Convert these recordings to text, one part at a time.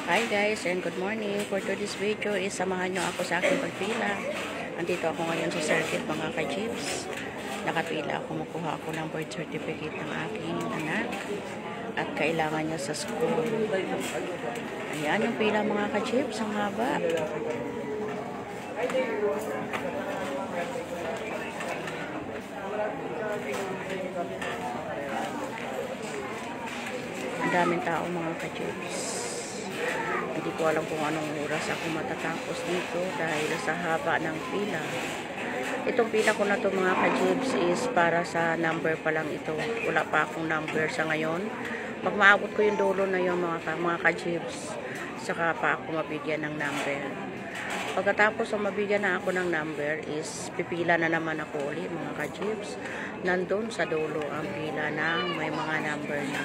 Hi guys and good morning. For today's video is samahan nyo ako sa aking pagpila. Andito ako ngayon sa circuit mga ka-jeeps. Nakapila ako, makuha ako ng birth certificate ng aking anak at kailangan niya sa school. Ayan yung pila mga ka-jeeps, ang haba. Ang daming tao mga ka-jeeps. Hindi ko alam kung anong oras ako matatapos dito dahil sa haba ng pila. Itong pila ko na to mga ka-jeeps is para sa number pa lang ito. Wala pa akong number sa ngayon. Pag maabot ko yung dulo na yung mga ka-jeeps, saka pa ako mabigyan ng number. Pagkatapos ang mabigyan na ako ng number is pipila na naman ako ulit mga ka-jeeps. Nandun sa dulo ang pila ng may mga number na.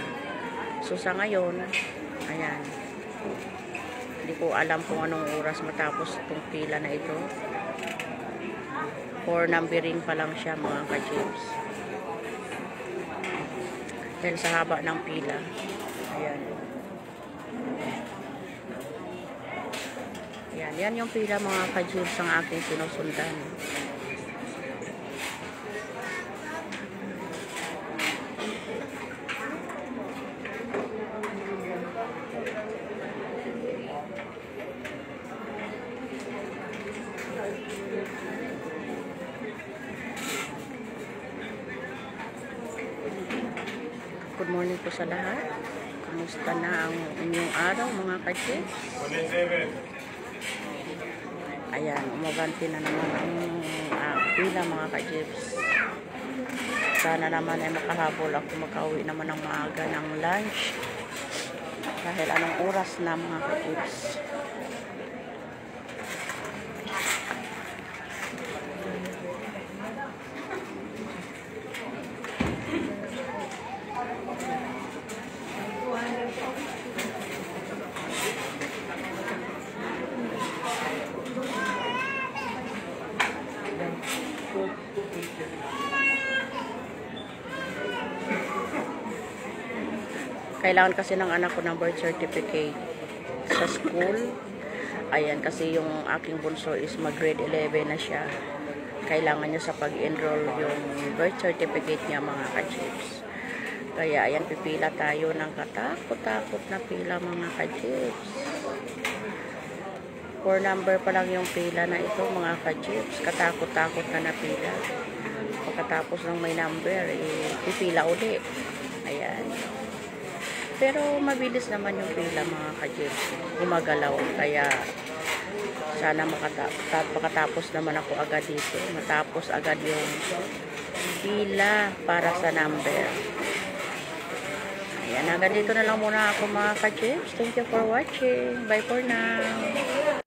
So sa ngayon, ayan. Hindi ko alam kung anong oras matapos itong pila na ito. For numbering pa lang siya mga ka-jeeps. Dahil sa haba ng pila. Ayan. Ayan. Yan yung pila mga ka-jeeps ang aking sinusundan. Good morning po sa lahat. Kamusta na ang inyong araw mga ka-jeeps? Ayan, umaganti na naman ang pila mga ka-jeeps. Sana naman ay makahabol ako, makauwi naman ng maaga ng lunch. Dahil anong oras na mga ka-jeeps? Kailangan kasi ng anak ko ng birth certificate sa school. Ayan, kasi yung aking bunso is mag-grade 11 na siya. Kailangan niya sa pag-enroll yung birth certificate niya mga ka-jeeps. Kaya ayan, pipila tayo ng katakot-takot na pila mga ka-jeeps. 4 number pa lang yung pila na ito mga ka-jeeps. Katakot-takot na pila. Pagkatapos ng may number, pipila uli. Ayan. Pero mabilis naman yung pila mga ka-jeeps. Gumagalaw. Kaya sana makatapos naman ako agad dito. Matapos agad yung pila para sa number. Ayan. Hanggang dito na lang muna ako mga ka-jeeps. Thank you for watching. Bye for now.